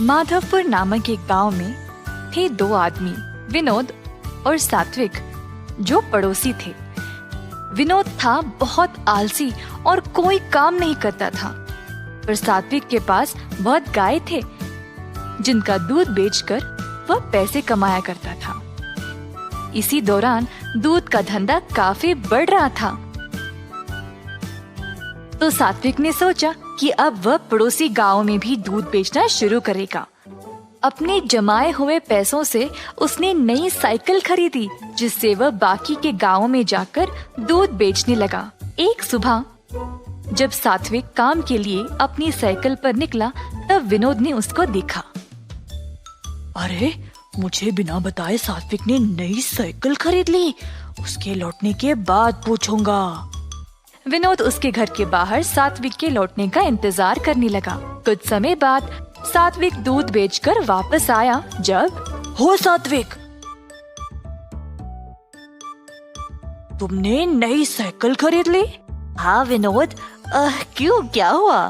माधवपुर नामक एक गांव में थे दो आदमी, विनोद और सात्विक, जो पड़ोसी थे। विनोद था बहुत आलसी और कोई काम नहीं करता था, पर सात्विक के पास बहुत गाय थे, जिनका दूध बेचकर वह पैसे कमाया करता था। इसी दौरान दूध का धंधा काफी बढ़ रहा था, तो सात्विक ने सोचा कि अब वह पड़ोसी गांव में भी दूध बेचना शुरू करेगा। अपने जमाए हुए पैसों से उसने नई साइकिल खरीदी, जिससे वह बाकी के गांवों में जाकर दूध बेचने लगा। एक सुबह जब सात्विक काम के लिए अपनी साइकिल पर निकला, तब विनोद ने उसको देखा। अरे, मुझे बिना बताए सात्विक ने नई साइकिल खरीद ली। उसके लौटने के बाद पूछूंगा। विनोद उसके घर के बाहर सात्विक के लौटने का इंतजार करने लगा। कुछ समय बाद सात्विक दूध बेचकर वापस आया। जब हो सात्विक, तुमने नई साइकिल खरीद ली? हाँ विनोद, क्यों, क्या हुआ?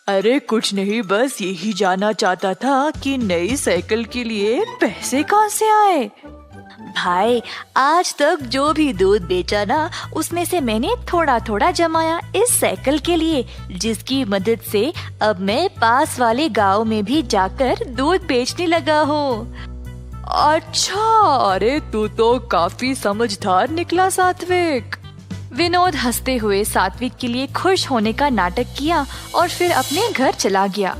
अरे कुछ नहीं, बस यही जानना चाहता था कि नई साइकिल के लिए पैसे कहाँ से आए। भाई, आज तक जो भी दूध बेचा ना, उसमें से मैंने थोड़ा थोड़ा जमाया इस साइकिल के लिए, जिसकी मदद से अब मैं पास वाले गांव में भी जाकर दूध बेचने लगा हूँ। अच्छा, अरे तू तो काफी समझदार निकला सात्विक। विनोद हंसते हुए सात्विक के लिए खुश होने का नाटक किया और फिर अपने घर चला गया।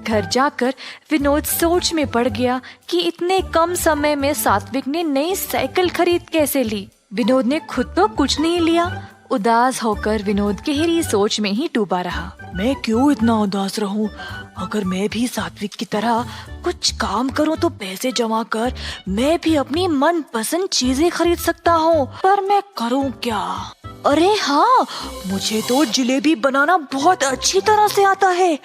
घर जाकर विनोद सोच में पड़ गया कि इतने कम समय में सात्विक ने नई साइकिल खरीद कैसे ली। विनोद ने खुद तो कुछ नहीं लिया। उदास होकर विनोद गहरी सोच में ही डूबा रहा। मैं क्यों इतना उदास रहूं? अगर मैं भी सात्विक की तरह कुछ काम करूं तो पैसे जमा कर मैं भी अपनी मनपसंद चीजें खरीद सकता हूं, पर मैं करूं क्या? अरे हाँ, मुझे तो जलेबी बनाना बहुत अच्छी तरह से आता है।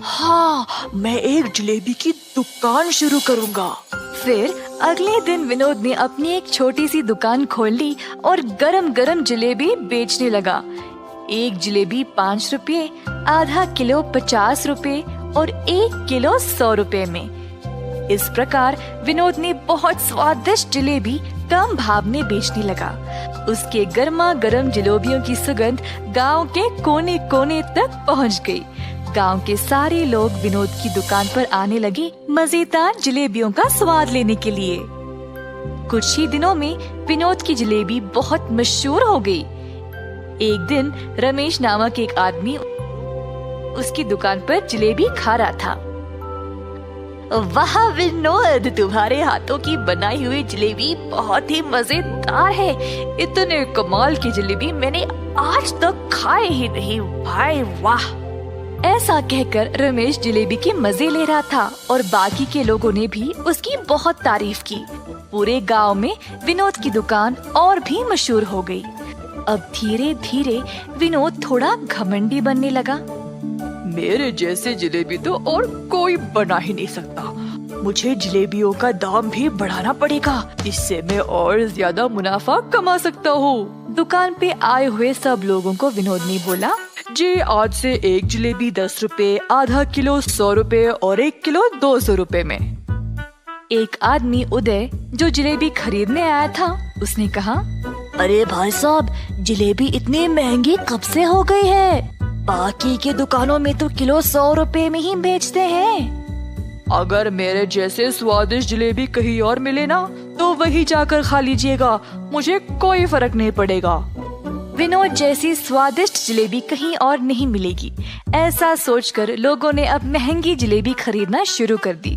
हाँ, मैं एक जलेबी की दुकान शुरू करूंगा। फिर अगले दिन विनोद ने अपनी एक छोटी सी दुकान खोल ली और गरम गरम जलेबी बेचने लगा। एक जलेबी 5 रुपये, आधा किलो 50 रुपये और 1 किलो 100 रुपये में। इस प्रकार विनोद ने बहुत स्वादिष्ट जलेबी कम भाव में बेचने लगा। उसके गर्मा गर्म जलेबियों की सुगंध गांव के कोने कोने तक पहुंच गई। गांव के सारे लोग विनोद की दुकान पर आने लगे मजेदार जलेबियों का स्वाद लेने के लिए। कुछ ही दिनों में विनोद की जलेबी बहुत मशहूर हो गई। एक दिन रमेश नामक एक आदमी उसकी दुकान पर जलेबी खा रहा था। वाह विनोद, तुम्हारे हाथों की बनाई हुई जलेबी बहुत ही मजेदार है। इतने कमाल की जलेबी मैंने आज तक खाए ही नहीं भाई, वाह। ऐसा कहकर रमेश जलेबी के मजे ले रहा था और बाकी के लोगों ने भी उसकी बहुत तारीफ की। पूरे गांव में विनोद की दुकान और भी मशहूर हो गई। अब धीरे धीरे विनोद थोड़ा घमंडी बनने लगा। मेरे जैसे जलेबी तो और कोई बना ही नहीं सकता। मुझे जलेबियों का दाम भी बढ़ाना पड़ेगा, इससे मैं और ज्यादा मुनाफा कमा सकता हूँ। दुकान पे आए हुए सब लोगों को विनोद ने बोला, जी आज से एक जलेबी 10 रुपए, आधा किलो 100 रुपए और 1 किलो 200 रुपए में। एक आदमी उदय जो जलेबी खरीदने आया था, उसने कहा, अरे भाई साहब, जलेबी इतनी महंगी कब से हो गई है? बाकी के दुकानों में तो किलो 100 रुपए में ही बेचते हैं। अगर मेरे जैसे स्वादिष्ट जलेबी कहीं और मिले ना, तो वही जाकर खा लीजिएगा, मुझे कोई फर्क नहीं पड़ेगा। विनोद जैसी स्वादिष्ट जलेबी कहीं और नहीं मिलेगी, ऐसा सोचकर लोगों ने अब महंगी जलेबी खरीदना शुरू कर दी।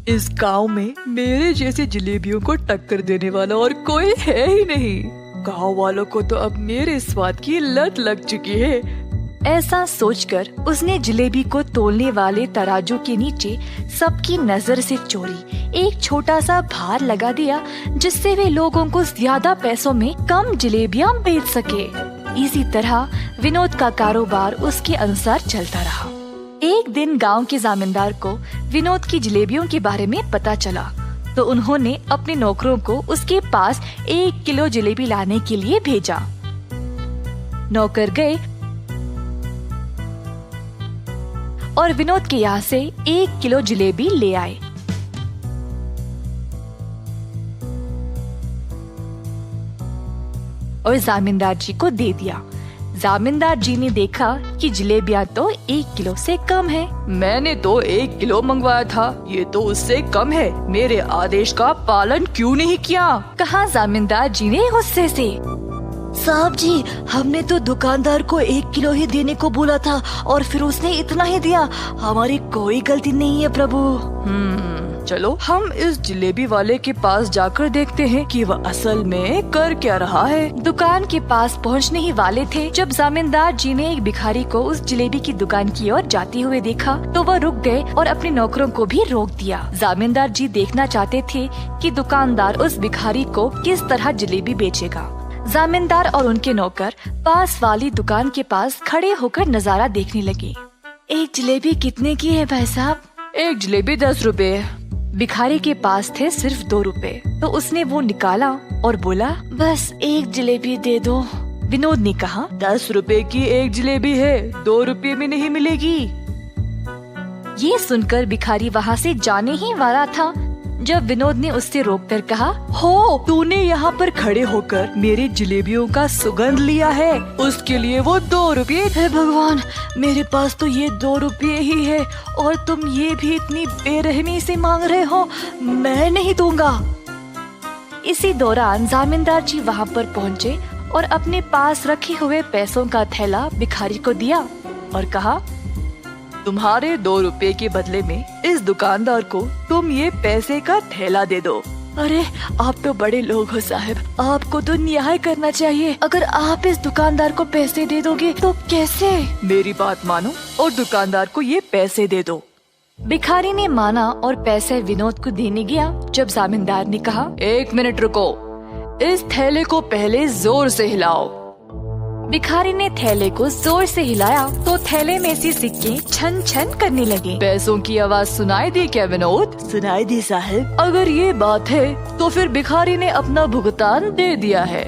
इस गांव में मेरे जैसे जलेबियों को टक्कर देने वाला और कोई है ही नहीं। गांव वालों को तो अब मेरे स्वाद की लत लग चुकी है। ऐसा सोचकर उसने जलेबी को तोलने वाले तराजू के नीचे सबकी नजर से चोरी एक छोटा सा भार लगा दिया, जिससे वे लोगों को ज्यादा पैसों में कम जलेबियां बेच सके। इसी तरह विनोद का कारोबार उसके अनुसार चलता रहा। एक दिन गांव के जमींदार को विनोद की जलेबियों के बारे में पता चला, तो उन्होंने अपने नौकरों को उसके पास 1 किलो जलेबी लाने के लिए भेजा। नौकर गए और विनोद के यहाँ से 1 किलो जलेबी ले आए। और जामींदार जी को दे दिया। जामींदार जी ने देखा कि जलेबियाँ तो 1 किलो से कम है। मैंने तो 1 किलो मंगवाया था, ये तो उससे कम है। मेरे आदेश का पालन क्यों नहीं किया? कहा जामींदार जी ने गुस्से से। साहब जी, हमने तो दुकानदार को 1 किलो ही देने को बोला था और फिर उसने इतना ही दिया। हमारी कोई गलती नहीं है प्रभु। चलो हम इस जलेबी वाले के पास जाकर देखते हैं कि वह असल में कर क्या रहा है। दुकान के पास पहुंचने ही वाले थे जब जामींदार जी ने एक भिखारी को उस जलेबी की दुकान की ओर जाते हुए देखा तो वह रुक गए और अपने नौकरों को भी रोक दिया। जामींदार जी देखना चाहते थे कि दुकानदार उस भिखारी को किस तरह जलेबी बेचेगा। जामींदार और उनके नौकर पास वाली दुकान के पास खड़े होकर नजारा देखने लगे। एक जलेबी कितने की है भाई साहब? एक जलेबी 10 रुपए। भिखारी के पास थे सिर्फ 2 रुपए, तो उसने वो निकाला और बोला, बस एक जलेबी दे दो। विनोद ने कहा, 10 रुपए की एक जलेबी है, 2 रुपए में नहीं मिलेगी। ये सुनकर भिखारी वहाँ से जाने ही वाला था जब विनोद ने उससे रोककर कहा, हो तूने यहाँ पर खड़े होकर मेरी जलेबियों का सुगंध लिया है, उसके लिए वो 2 रुपये। हे भगवान, मेरे पास तो ये 2 रुपये ही है और तुम ये भी इतनी बेरहमी से मांग रहे हो, मैं नहीं दूंगा। इसी दौरान जामींदार जी वहाँ पर पहुँचे और अपने पास रखे हुए पैसों का थैला भिखारी को दिया और कहा, तुम्हारे 2 रुपए के बदले में इस दुकानदार को तुम ये पैसे का थैला दे दो। अरे आप तो बड़े लोग हो साहब, आपको तो न्याय करना चाहिए। अगर आप इस दुकानदार को पैसे दे दोगे तो कैसे? मेरी बात मानो और दुकानदार को ये पैसे दे दो। भिखारी ने माना और पैसे विनोद को देने गया जब जामींदार ने कहा, 1 मिनट रुको, इस थैले को पहले जोर से हिलाओ। भिखारी ने थैले को जोर से हिलाया तो थैले में से सिक्के छन छन करने लगे। पैसों की आवाज सुनाई दी क्या विनोद? सुनाई दी साहब। अगर ये बात है तो फिर भिखारी ने अपना भुगतान दे दिया है।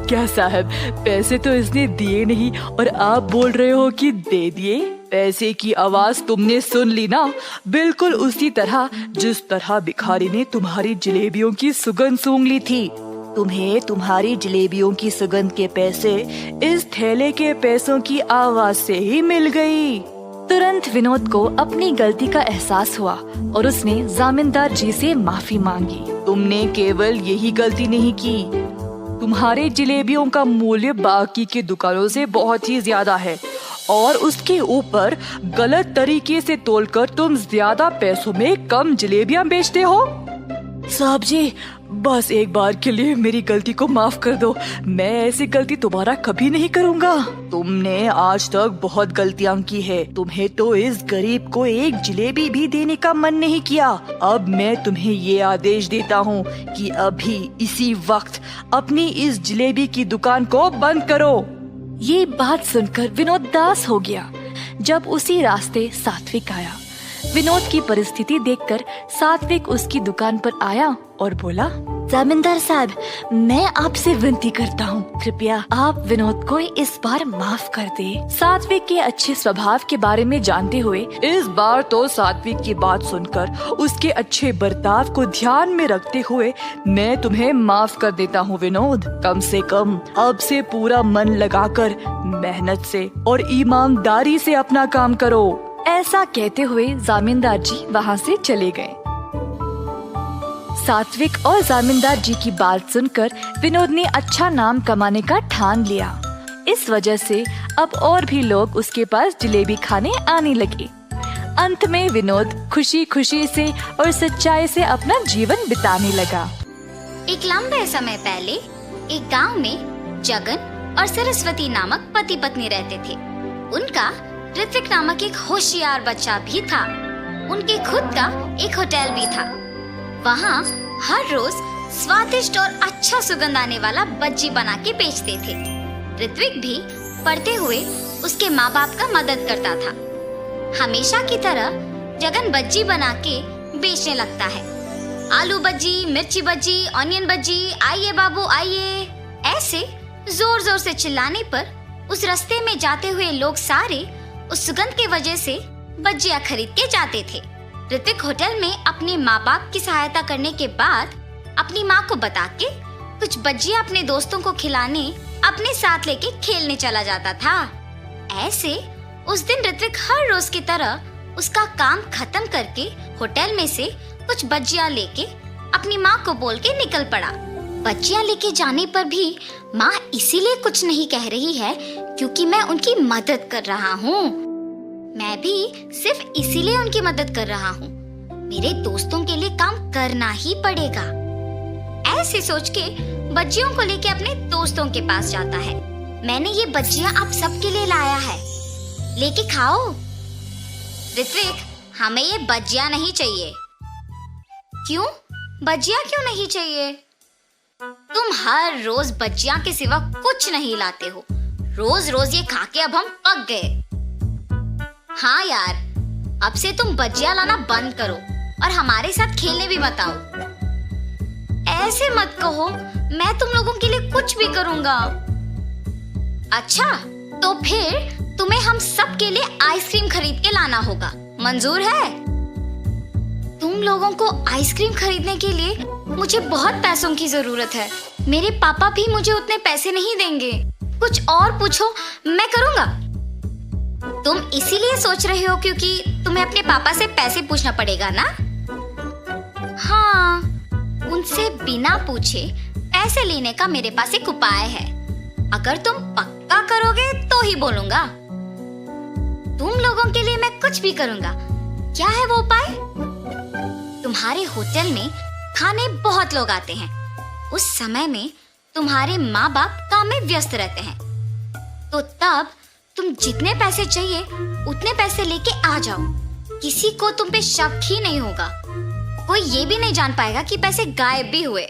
क्या साहब, पैसे तो इसने दिए नहीं और आप बोल रहे हो कि दे दिए? पैसे की आवाज तुमने सुन ली ना, बिल्कुल उसी तरह जिस तरह भिखारी ने तुम्हारी जलेबियों की सुगंध सूंघ ली थी। तुम्हें तुम्हारी जलेबियों की सुगंध के पैसे इस थैले के पैसों की आवाज से ही मिल गई। तुरंत विनोद को अपनी गलती का एहसास हुआ और उसने जामींदार जी से माफी मांगी। तुमने केवल यही गलती नहीं की, तुम्हारे जलेबियों का मूल्य बाकी की दुकानों से बहुत ही ज्यादा है और उसके ऊपर गलत तरीके से तोलकर तुम ज्यादा पैसों में कम जलेबियां बेचते हो। साहब जी, बस एक बार के लिए मेरी गलती को माफ कर दो, मैं ऐसी गलती दोबारा कभी नहीं करूँगा। तुमने आज तक बहुत गलतियाँ की है, तुम्हें तो इस गरीब को एक जलेबी भी देने का मन नहीं किया। अब मैं तुम्हें ये आदेश देता हूँ कि अभी इसी वक्त अपनी इस जलेबी की दुकान को बंद करो। ये बात सुनकर विनोद उदास हो गया। जब उसी रास्ते सात्विक आया, विनोद की परिस्थिति देखकर सात्विक उसकी दुकान पर आया और बोला, जामींदार साहब, मैं आपसे विनती करता हूँ, कृपया आप विनोद को इस बार माफ कर दे। सात्विक के अच्छे स्वभाव के बारे में जानते हुए इस बार तो सात्विक की बात सुनकर उसके अच्छे बर्ताव को ध्यान में रखते हुए मैं तुम्हें माफ कर देता हूँ विनोद। कम से कम अब से पूरा मन लगाकर मेहनत से और ईमानदारी से अपना काम करो। ऐसा कहते हुए जामींदार जी वहाँ से चले गए। सात्विक और जामींदार जी की बात सुनकर विनोद ने अच्छा नाम कमाने का ठान लिया। इस वजह से अब और भी लोग उसके पास जलेबी खाने आने लगे। अंत में विनोद खुशी खुशी से और सच्चाई से अपना जीवन बिताने लगा। एक लंबे समय पहले एक गांव में जगन और सरस्वती नामक पति पत्नी रहते थे। उनका ऋत्विक नामक एक होशियार बच्चा भी था। उनके खुद का एक होटल भी था। वहाँ हर रोज स्वादिष्ट और अच्छा सुगंध आने वाला बज्जी बना के बेचते थे। ऋत्विक भी पढ़ते हुए उसके माँ बाप का मदद करता था। हमेशा की तरह जगन बज्जी बना के बेचने लगता है। आलू बज्जी, मिर्ची बज्जी, ऑनियन बज्जी, आइए बाबू आइए। ऐसे जोर जोर से चिल्लाने पर उस रास्ते में जाते हुए लोग सारे उस सुगंध की वजह से भजिया खरीद के जाते थे। ऋत्विक होटल में अपने माँ बाप की सहायता करने के बाद अपनी माँ को बता के कुछ भजिया अपने दोस्तों को खिलाने अपने साथ लेके खेलने चला जाता था। ऐसे उस दिन ऋत्विक हर रोज की तरह उसका काम खत्म करके होटल में से कुछ भजिया लेके अपनी माँ को बोल के निकल पड़ा। भजिया लेके जाने पर भी माँ इसीलिए कुछ नहीं कह रही है क्योंकि मैं उनकी मदद कर रहा हूँ। मैं भी सिर्फ इसीलिए उनकी मदद कर रहा हूँ। मेरे दोस्तों के लिए काम करना ही पड़ेगा। ऐसे सोच के भजियों को लेके अपने दोस्तों के पास जाता है। मैंने ये भजिया आप सबके लिए लाया है, लेके खाओ। ऋत्विक, हमें ये भजिया नहीं चाहिए। क्यों? भजिया क्यों नहीं चाहिए? तुम हर रोज भजिया के सिवा कुछ नहीं लाते हो। रोज रोज ये खा के अब हम पक गए। हाँ यार, अब से तुम भजिया लाना बंद करो और हमारे साथ खेलने भी मत आओ। ऐसे मत कहो, मैं तुम लोगों के लिए कुछ भी करूंगा। अच्छा, तो फिर तुम्हें हम सब के लिए आइसक्रीम खरीद के लाना होगा, मंजूर है? तुम लोगों को आइसक्रीम खरीदने के लिए मुझे बहुत पैसों की जरूरत है। मेरे पापा भी मुझे उतने पैसे नहीं देंगे। कुछ और पूछो, मैं करूंगा। तुम इसीलिए सोच रहे हो क्योंकि तुम्हें अपने पापा से पैसे पूछना पड़ेगा ना? हाँ, उनसे बिना पूछे पैसे लेने का मेरे पास एक उपाय है। अगर तुम पक्का करोगे तो ही बोलूंगा। तुम लोगों के लिए मैं कुछ भी करूंगा। क्या है वो उपाय? तुम्हारे होटल में खाने बहुत लोग आते हैं। उस समय में तुम्हारे माँ बाप काम में व्यस्त रहते हैं, तो तब तुम जितने पैसे चाहिए उतने पैसे लेके आ जाओ। किसी को तुम पे शक ही नहीं होगा। कोई ये भी नहीं जान पाएगा कि पैसे गायब भी हुए।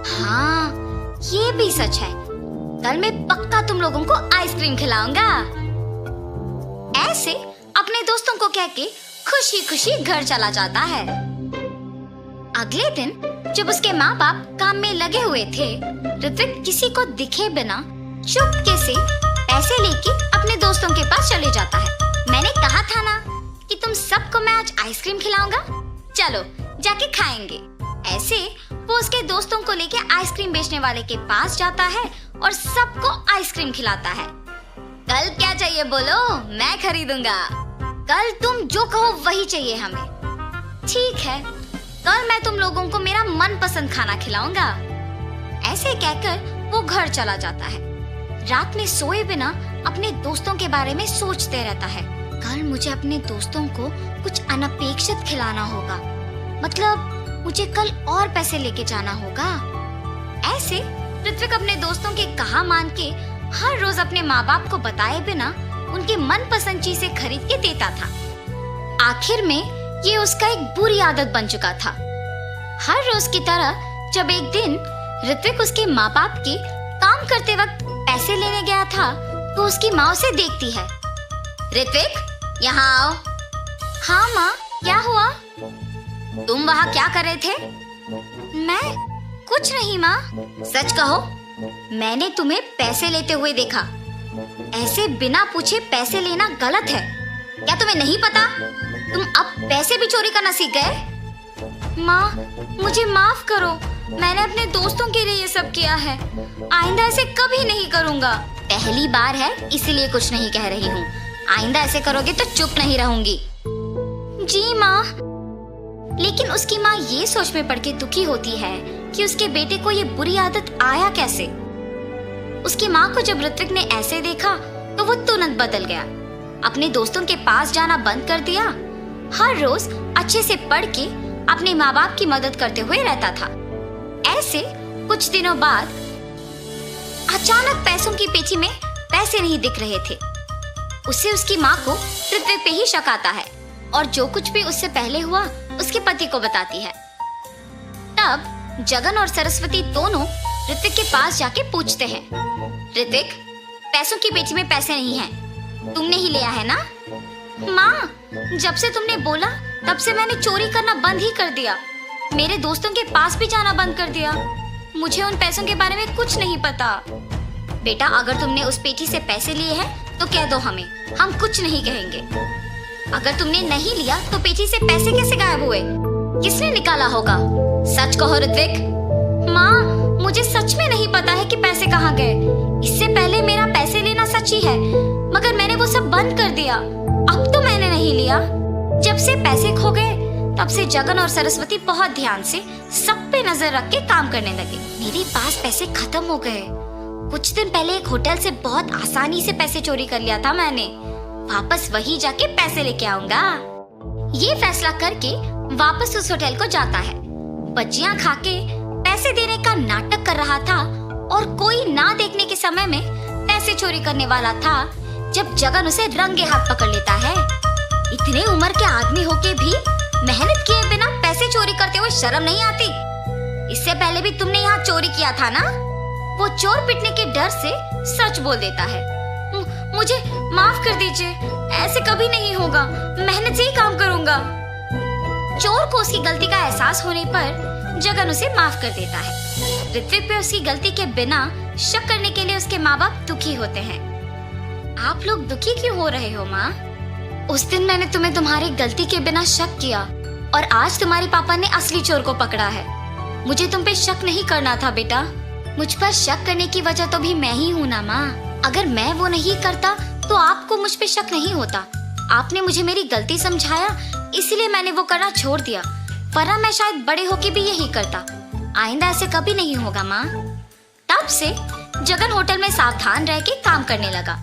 हाँ, ये भी सच है। कल मैं पक्का तुम लोगों को आइसक्रीम खिलाऊंगा। ऐसे अपने दोस्तों को कह के खुशी खुशी घर चला जाता है। अगले दिन जब उसके माँ बाप काम में लगे हुए थे, ऋत्विक किसी को दिखे बिना चुपके से पैसे लेके अपने दोस्तों के पास चले जाता है। मैंने कहा था ना कि तुम सबको मैं आज आइसक्रीम खिलाऊंगा। चलो जाके खाएंगे। ऐसे वो उसके दोस्तों को लेके आइसक्रीम बेचने वाले के पास जाता है और सबको आइसक्रीम खिलाता है। कल क्या चाहिए बोलो, मैं खरीदूंगा। कल तुम जो कहो वही चाहिए हमें। ठीक है, कल मैं तुम लोगों को मेरा मनपसंद खाना खिलाऊंगा। ऐसे कहकर वो घर चला जाता है। रात में सोए बिना अपने दोस्तों के बारे में सोचते रहता है। कल मुझे अपने दोस्तों को कुछ अनपेक्षित खिलाना होगा, मतलब मुझे कल और पैसे लेके जाना होगा। ऐसे ऋत्विक अपने दोस्तों के कहा मान के हर रोज अपने माँ बाप को बताए बिना उनकी मनपसंद चीजें खरीद के देता था। आखिर में ये उसका एक बुरी आदत बन चुका था। हर रोज की तरह जब एक दिन ऋत्विक उसके माँ बाप के काम करते वक्त पैसे लेने गया था, तो उसकी माँ उसे देखती है। ऋत्विक, यहाँ आओ। हाँ माँ, क्या हुआ? तुम वहाँ क्या कर रहे थे? मैं कुछ नहीं माँ। सच कहो, मैंने तुम्हें पैसे लेते हुए देखा। ऐसे बिना पूछे पैसे लेना गलत है। क्या तुम्हें नहीं पता? तुम अब पैसे भी चोरी करना सीख गए। माँ, मुझे माफ करो। मैंने अपने दोस्तों के लिए ये सब किया है। आइंदा ऐसे कभी नहीं करूँगा। पहली बार है इसीलिए कुछ नहीं कह रही हूँ। आइंदा ऐसे करोगे तो चुप नहीं रहूंगी। जी माँ। लेकिन उसकी माँ ये सोच में पड़ के दुखी होती है कि उसके बेटे को ये बुरी आदत आया कैसे। उसकी माँ को जब ऋत्विक ने ऐसे देखा तो वो तुरंत बदल गया। अपने दोस्तों के पास जाना बंद कर दिया। हर रोज अच्छे से पढ़ के अपने माँ बाप की मदद करते हुए रहता था। ऐसे कुछ दिनों बाद अचानक पैसों की पेटी में पैसे नहीं दिख रहे थे। उससे उसकी माँ को ऋत्विक पे ही शक आता है और जो कुछ भी उससे पहले हुआ उसके पति को बताती है। तब जगन और सरस्वती दोनों ऋत्विक के पास जाके पूछते हैं, ऋत्विक, पैसों की पेटी में पैसे नहीं हैं, तुमने ही लिया है ना? माँ, जब से तुमने बोला तब से मैंने चोरी करना बंद ही कर दिया। मेरे दोस्तों के पास भी जाना बंद कर दिया। मुझे उन पैसों के बारे में कुछ नहीं पता। बेटा, अगर तुमने उस पेटी से पैसे लिए हैं तो कह दो हमें, हम कुछ नहीं कहेंगे। अगर तुमने नहीं लिया तो पेटी से पैसे कैसे गायब हुए? किसने निकाला होगा? सच कहो ऋत्विक। माँ, मुझे सच में नहीं पता है कि पैसे कहाँ गए। इससे पहले मेरा पैसे लेना सच ही है, मगर मैंने वो सब बंद कर दिया। अब तो मैंने नहीं लिया। जब से पैसे खो गए तब से जगन और सरस्वती बहुत ध्यान से सब पे नजर रख के काम करने लगे। मेरे पास पैसे खत्म हो गए। कुछ दिन पहले एक होटल से बहुत आसानी से पैसे चोरी कर लिया था मैंने। वापस वही जाके पैसे लेके आऊंगा। ये फैसला करके वापस उस होटल को जाता है। बच्चियां खाके पैसे देने का नाटक कर रहा था और कोई ना देखने के समय में पैसे चोरी करने वाला था जब जगन उसे रंगे हाथ पकड़ लेता है। इतने उम्र के आदमी होके भी मेहनत किए बिना पैसे चोरी करते हुए शर्म नहीं आती? इससे पहले भी तुमने यहाँ चोरी किया था ना? वो चोर पिटने के डर से सच बोल देता है। मुझे माफ कर दीजिए, ऐसे कभी नहीं होगा, मेहनत से ही काम करूंगा। चोर को उसकी गलती का एहसास होने पर जगन उसे माफ कर देता है। ऋत्विक पे उसकी गलती के बिना शक करने के लिए उसके माँ बाप दुखी होते हैं। आप लोग दुखी क्यों हो रहे हो माँ? उस दिन मैंने तुम्हें तुम्हारी गलती के बिना शक किया और आज तुम्हारे पापा ने असली चोर को पकड़ा है। मुझे तुम पे शक नहीं करना था बेटा। मुझ पर शक करने की वजह तो भी मैं ही हूँ ना माँ। अगर मैं वो नहीं करता तो आपको मुझ पे शक नहीं होता। आपने मुझे मेरी गलती समझाया, इसलिए मैंने वो करना छोड़ दिया, वरना मैं शायद बड़े होके भी यही करता। आइंदा ऐसे कभी नहीं होगा माँ। तब से जगन होटल में सावधान रह के काम करने लगा।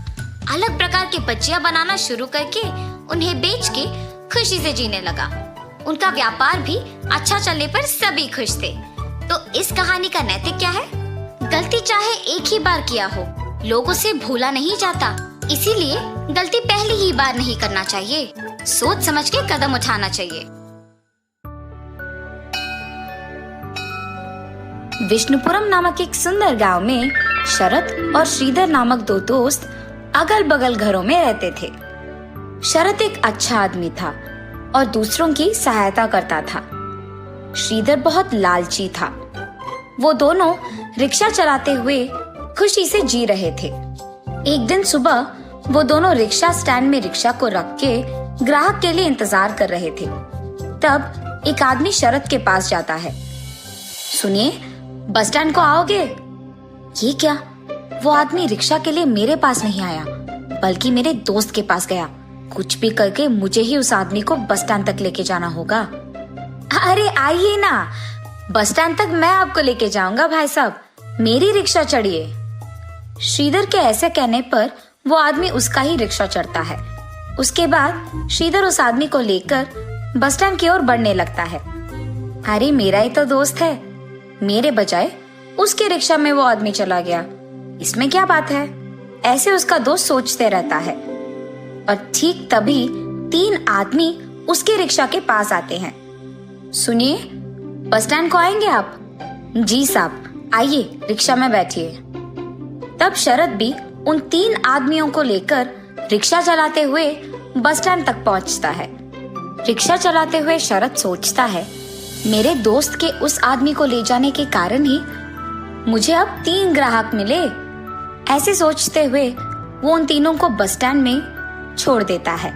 अलग प्रकार के बच्चियां बनाना शुरू करके उन्हें बेच के खुशी से जीने लगा। उनका व्यापार भी अच्छा चलने पर सभी खुश थे। तो इस कहानी का नैतिक क्या है? गलती चाहे एक ही बार किया हो, लोगों से भूला नहीं जाता। इसीलिए गलती पहली ही बार नहीं करना चाहिए, सोच समझ के कदम उठाना चाहिए। विष्णुपुरम नामक एक सुंदर गांव में शरत और श्रीधर नामक दो दोस्त अगल बगल घरों में रहते थे। शरत एक अच्छा आदमी था और दूसरों की सहायता करता था। श्रीधर बहुत लालची था। वो दोनों रिक्शा चलाते हुए खुशी से जी रहे थे। एक दिन सुबह वो दोनों रिक्शा स्टैंड में रिक्शा को रख के ग्राहक के लिए इंतजार कर रहे थे। तब एक आदमी शरत के पास जाता है। सुनिए, बस स्टैंड को आओगे? ये क्या? वो आदमी रिक्शा के लिए मेरे पास नहीं आया, बल्कि मेरे दोस्त के पास गया। कुछ भी करके मुझे ही उस आदमी को बस स्टैंड तक लेके जाना होगा। अरे आइए ना, बस स्टैंड तक मैं आपको लेके जाऊंगा भाई साहब, मेरी रिक्शा चढ़िए। श्रीधर के ऐसे कहने पर वो आदमी उसका ही रिक्शा चढ़ता है। उसके बाद श्रीधर उस आदमी को लेकर बस स्टैंड की ओर बढ़ने लगता है। अरे मेरा ही तो दोस्त है, मेरे बजाय उसके रिक्शा में वो आदमी चला गया, इसमें क्या बात है? ऐसे उसका दोस्त सोचते रहता है। और ठीक तभी 3 आदमी उसके रिक्शा के पास आते हैं। सुनिए, बस स्टैंड को आएंगे आप? जी साहब, आइए रिक्शा में बैठिए। तब शरत भी उन 3 आदमियों को लेकर रिक्शा चलाते हुए बस स्टैंड तक पहुंचता है। रिक्शा चलाते हुए शरत सोचता है, मेरे दोस्त के उस आदमी को ले जाने के कारण ही मुझे अब 3 ग्राहक मिले। ऐसे सोचते हुए वो उन तीनों को बस स्टैंड में छोड़ देता है।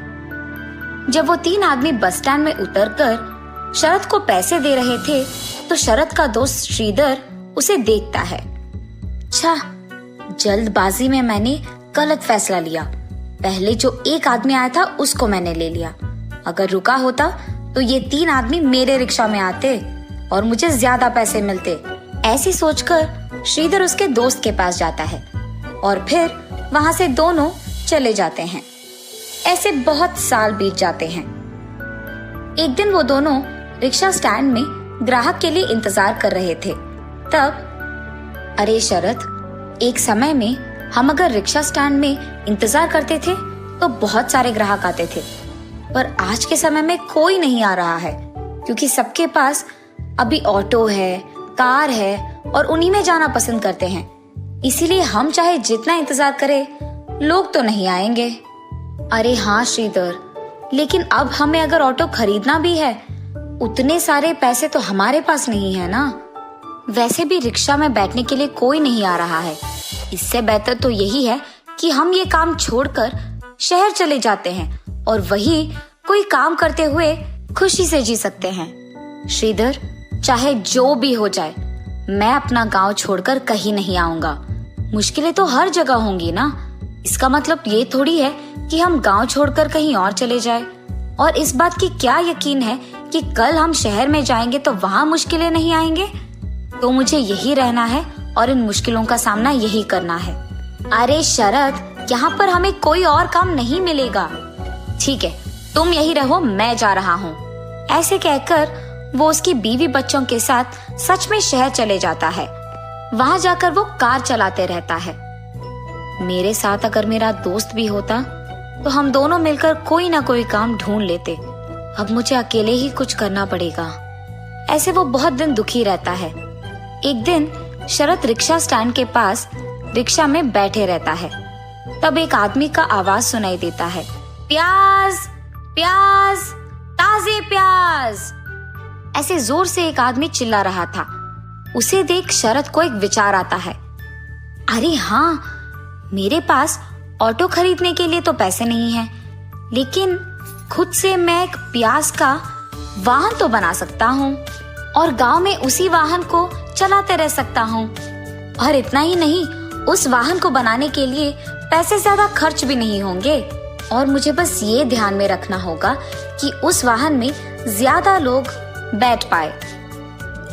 जब वो 3 आदमी बस स्टैंड में उतरकर शरत को पैसे दे रहे थे तो शरत का दोस्त श्रीधर उसे देखता है। अच्छा, जल्दबाजी में मैंने गलत फैसला लिया। पहले जो एक आदमी आया था उसको मैंने ले लिया। अगर रुका होता तो ये 3 आदमी मेरे रिक्शा में आते और मुझे ज्यादा पैसे मिलते। ऐसी सोचकर श्रीधर उसके दोस्त के पास जाता है और फिर वहां से दोनों चले जाते हैं। ऐसे बहुत साल बीत जाते हैं। एक दिन वो दोनों रिक्शा स्टैंड में ग्राहक के लिए इंतजार कर रहे थे। तब, अरे शरत, एक समय में हम अगर रिक्शा स्टैंड में इंतजार करते थे तो बहुत सारे ग्राहक आते थे, पर आज के समय में कोई नहीं आ रहा है क्योंकि सबके पास अभी ऑटो है, कार है और उन्हीं में जाना पसंद करते हैं। इसीलिए हम चाहे जितना इंतजार करें, लोग तो नहीं आएंगे। अरे हाँ श्रीधर, लेकिन अब हमें अगर ऑटो खरीदना भी है, उतने सारे पैसे तो हमारे पास नहीं है ना। वैसे भी रिक्शा में बैठने के लिए कोई नहीं आ रहा है। इससे बेहतर तो यही है कि हम ये काम छोड़कर शहर चले जाते हैं और वही कोई काम करते हुए खुशी से जी सकते हैं। श्रीधर, चाहे जो भी हो जाए, मैं अपना गांव छोड़कर कहीं नहीं आऊंगा। मुश्किलें तो हर जगह होंगी ना, इसका मतलब ये थोड़ी है कि हम गांव छोड़कर कहीं और चले जाए। और इस बात की क्या यकीन है कि कल हम शहर में जाएंगे तो वहां मुश्किलें नहीं आएंगे। तो मुझे यही रहना है और इन मुश्किलों का सामना यही करना है। अरे शरद, यहाँ पर हमें कोई और काम नहीं मिलेगा। ठीक है, तुम यही रहो, मैं जा रहा हूँ। ऐसे कहकर वो उसकी बीवी बच्चों के साथ सच में शहर चले जाता है। वहां जाकर वो कार चलाते रहता है। मेरे साथ अगर मेरा दोस्त भी होता तो हम दोनों मिलकर कोई ना कोई काम ढूंढ लेते। अब मुझे अकेले ही कुछ करना पड़ेगा। ऐसे वो बहुत दिन दुखी रहता है। एक दिन शरद रिक्शा स्टैंड के पास रिक्शा में बैठे रहता है। तब एक आदमी का आवाज सुनाई देता है, प्याज, प्याज, ताजे प्याज। ऐसे जोर से एक आदमी चिल्ला रहा था। उसे देख शरद को एक विचार आता है, अरे हाँ, मेरे पास ऑटो खरीदने के लिए तो पैसे नहीं हैं, लेकिन खुद से मैं एक प्याज का वाहन तो बना सकता हूँ और गांव में उसी वाहन को चलाते रह सकता हूँ। और इतना ही नहीं, उस वाहन को बनाने के लिए पैसे ज्यादा खर्च भी नहीं होंगे और मुझे बस ये ध्यान में रखना होगा कि उस वाहन में ज्यादा लोग बैठ पाए।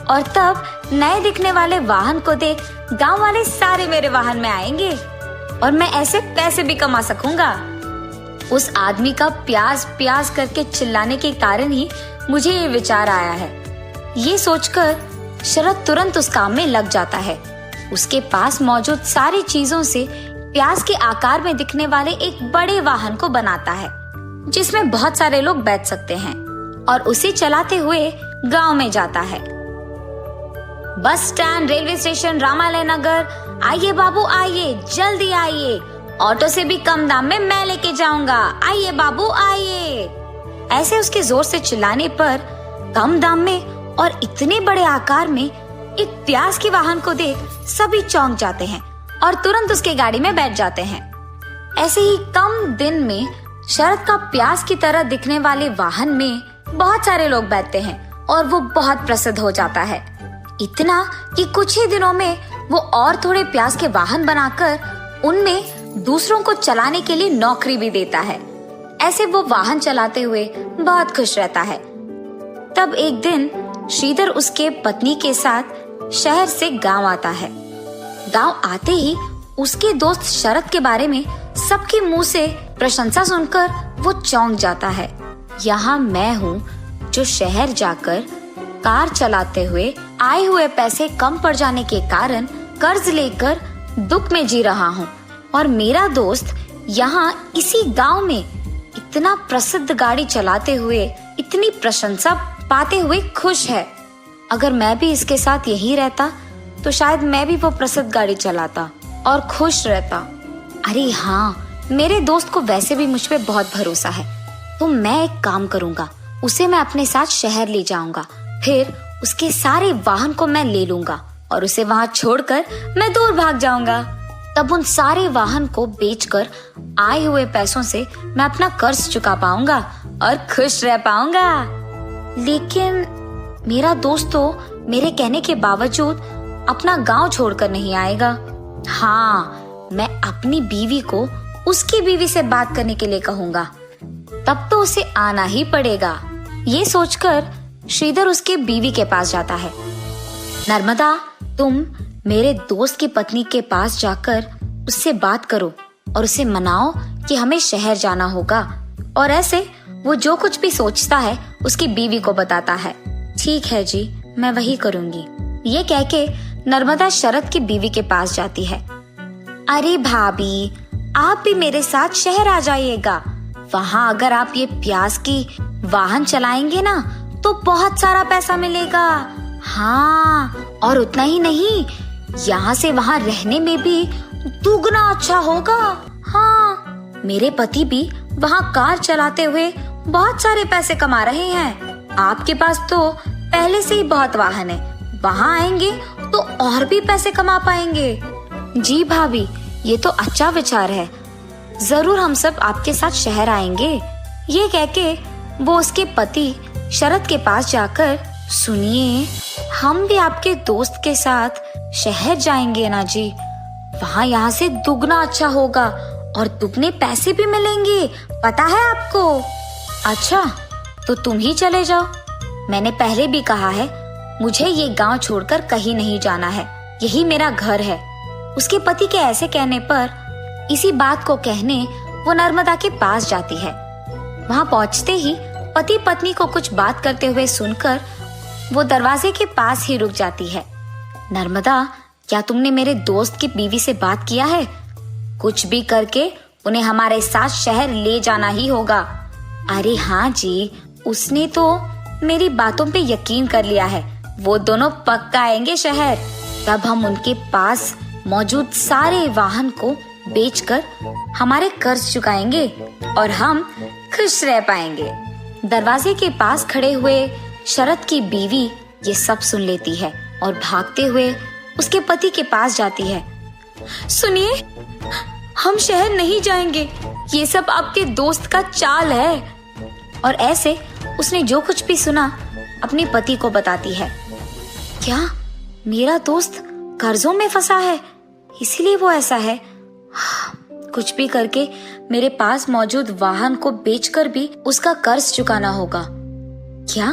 और तब नए दिखने वाले वाहन को देख गांव वाले सारे मेरे वाहन में आएंगे और मैं ऐसे पैसे भी कमा सकूंगा। उस आदमी का प्याज प्याज करके चिल्लाने के कारण ही मुझे ये विचार आया है। ये सोचकर शरद तुरंत उस काम में लग जाता है। उसके पास मौजूद सारी चीजों से प्याज के आकार में दिखने वाले एक बड़े वाहन को बनाता है जिसमें बहुत सारे लोग बैठ सकते हैं और उसे चलाते हुए गांव में जाता है। Bus stand, railway station, Ramalaya नगर, आइए बाबू आइए, जल्दी आइए, ऑटो से भी कम दाम में मैं लेके जाऊंगा, आइए बाबू आइए। ऐसे उसके जोर से चिल्लाने पर कम दाम में और इतने बड़े आकार में एक प्याज के वाहन को देख सभी चौंक जाते हैं और तुरंत उसके गाड़ी में बैठ जाते हैं। ऐसे ही कम दिन में शरद का प्याज की तरह दिखने वाले वाहन में बहुत सारे लोग बैठते हैं और वो बहुत प्रसिद्ध हो जाता है। इतना कि कुछ ही दिनों में वो और थोड़े प्याज के वाहन बनाकर उनमें दूसरों को चलाने के लिए नौकरी भी देता है। ऐसे वो वाहन चलाते हुए बहुत खुश रहता है। तब एक दिन श्रीधर उसके पत्नी के साथ शहर से गांव आता है। गांव आते ही उसके दोस्त शरद के बारे में सबके मुंह से प्रशंसा सुनकर वो चौंक जाता है। यहाँ मैं हूँ जो शहर जाकर कार चलाते हुए आए हुए पैसे कम पड़ जाने के कारण कर्ज लेकर दुख में जी रहा हूँ और मेरा दोस्त यहाँ इसी गांव में इतना प्रसिद्ध गाड़ी चलाते हुए इतनी प्रशंसा पाते हुए खुश है। अगर मैं भी इसके साथ यही रहता तो शायद मैं भी वो प्रसिद्ध गाड़ी चलाता और खुश रहता। अरे हाँ, मेरे दोस्त को वैसे भी मुझ पे बहुत भरोसा है, तो मैं एक काम करूंगा, उसे मैं अपने साथ शहर ले जाऊंगा, फिर उसके सारे वाहन को मैं ले लूंगा और उसे वहां छोड़कर मैं दूर भाग जाऊंगा। तब उन सारे वाहन को बेचकर आए हुए पैसों से मैं अपना कर्ज चुका पाऊंगा और खुश रह पाऊंगा। लेकिन मेरा दोस्त तो मेरे कहने के बावजूद अपना गांव छोड़कर नहीं आएगा। हाँ, मैं अपनी बीवी को उसकी बीवी से बात करने के लिए कहूंगा, तब तो उसे आना ही पड़ेगा। ये सोचकर श्रीधर उसके बीवी के पास जाता है। नर्मदा, तुम मेरे दोस्त की पत्नी के पास जाकर उससे बात करो और उसे मनाओ कि हमें शहर जाना होगा। और ऐसे वो जो कुछ भी सोचता है उसकी बीवी को बताता है। ठीक है जी, मैं वही करूंगी। ये कह के नर्मदा शरद की बीवी के पास जाती है। अरे भाभी, आप भी मेरे साथ शहर आ जाइएगा। वहाँ अगर आप ये प्याज की वाहन चलाएंगे ना तो बहुत सारा पैसा मिलेगा। हाँ, और उतना ही नहीं, यहाँ से वहाँ रहने में भी दुगना अच्छा होगा। हाँ, मेरे पति भी वहाँ कार चलाते हुए बहुत सारे पैसे कमा रहे हैं। आपके पास तो पहले से ही बहुत वाहन है, वहाँ आएंगे तो और भी पैसे कमा पाएंगे। जी भाभी, ये तो अच्छा विचार है, जरूर हम सब आपके साथ शहर आएंगे। ये कह के वो उसके पति शरद के पास जाकर, सुनिए, हम भी आपके दोस्त के साथ शहर जाएंगे ना जी। वहाँ यहाँ से दुगना अच्छा होगा और दुगने पैसे भी मिलेंगे, पता है आपको। अच्छा, तो तुम ही चले जाओ। मैंने पहले भी कहा है, मुझे ये गांव छोड़कर कहीं नहीं जाना है, यही मेरा घर है। उसके पति के ऐसे कहने पर इसी बात को कहने वो नर्मदा के पास जाती है। वहां पहुंचते ही पति पत्नी को कुछ बात करते हुए सुनकर वो दरवाजे के पास ही रुक जाती है। नर्मदा, क्या तुमने मेरे दोस्त की बीवी से बात किया है? कुछ भी करके उन्हें हमारे साथ शहर ले जाना ही होगा। अरे हाँ जी, उसने तो मेरी बातों पे यकीन कर लिया है। वो दोनों पक्का आएंगे शहर। तब हम उनके पास मौजूद सारे वाहन को बेचकर हमारे कर्ज चुकाएंगे और हम खुश रह पाएंगे। दरवाजे के पास खड़े हुए शरद की बीवी ये सब सुन लेती है और भागते हुए उसके पति के पास जाती है। सुनिए, हम शहर नहीं जाएंगे, ये सब आपके दोस्त का चाल है। और ऐसे उसने जो कुछ भी सुना अपने पति को बताती है। क्या मेरा दोस्त कर्जों में फंसा है, इसीलिए वो ऐसा है? कुछ भी करके मेरे पास मौजूद वाहन को बेचकर भी उसका कर्ज चुकाना होगा। क्या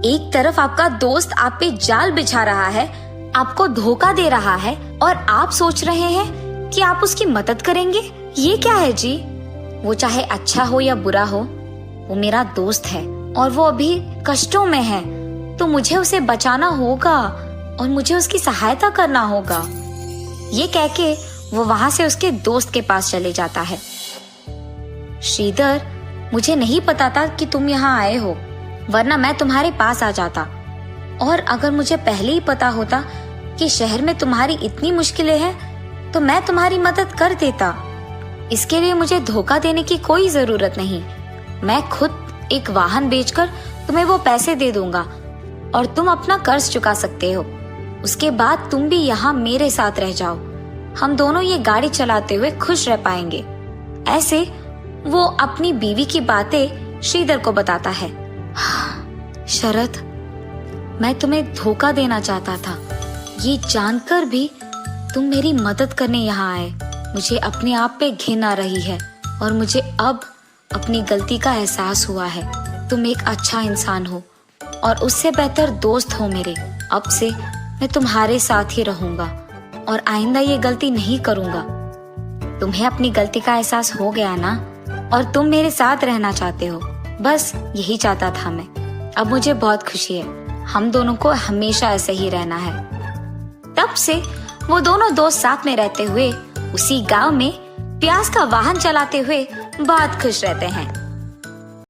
एक तरफ आपका दोस्त आप पे जाल बिछा रहा है, आपको धोखा दे रहा है, और आप सोच रहे हैं कि आप उसकी मदद करेंगे? ये क्या है जी? वो चाहे अच्छा हो या बुरा हो, वो मेरा दोस्त है और वो अभी कष्टों में है, तो मुझे उसे बचाना होगा और मुझे उसकी सहायता करना होगा। ये कह के वो वहां से उसके दोस्त के पास चले जाता है। श्रीधर, मुझे नहीं पता था कि तुम यहाँ आए हो, वरना मैं तुम्हारे पास आ जाता। और अगर मुझे पहले ही पता होता कि शहर में तुम्हारी इतनी मुश्किलें हैं, तो मैं तुम्हारी मदद कर देता। इसके लिए मुझे धोखा देने की कोई जरूरत नहीं। मैं खुद एक वाहन बेचकर तुम्हें वो पैसे दे दूंगा और तुम अपना कर्ज चुका सकते हो। उसके बाद तुम भी यहाँ मेरे साथ रह जाओ। हम दोनों ये गाड़ी चलाते हुए खुश रह पाएंगे। ऐसे वो अपनी बीवी की बातें श्रीधर को बताता है। शरद, मैं तुम्हें धोखा देना चाहता था, ये जानकर भी तुम मेरी मदद करने यहाँ आए। मुझे अपने आप पे घिन आ रही है और मुझे अब अपनी गलती का एहसास हुआ है। तुम एक अच्छा इंसान हो और उससे बेहतर दोस्त हो मेरे। अब से मैं तुम्हारे साथ ही रहूंगा और आइंदा ये गलती नहीं करूंगा। तुम्हें अपनी गलती का एहसास हो गया ना, और तुम मेरे साथ रहना चाहते हो। बस यही चाहता था मैं। अब मुझे बहुत खुशी है। हम दोनों को हमेशा ऐसे ही रहना है। तब से वो दोनों दोस्त साथ में रहते हुए उसी गांव में प्याज का वाहन चलाते हुए बहुत खुश रहते हैं।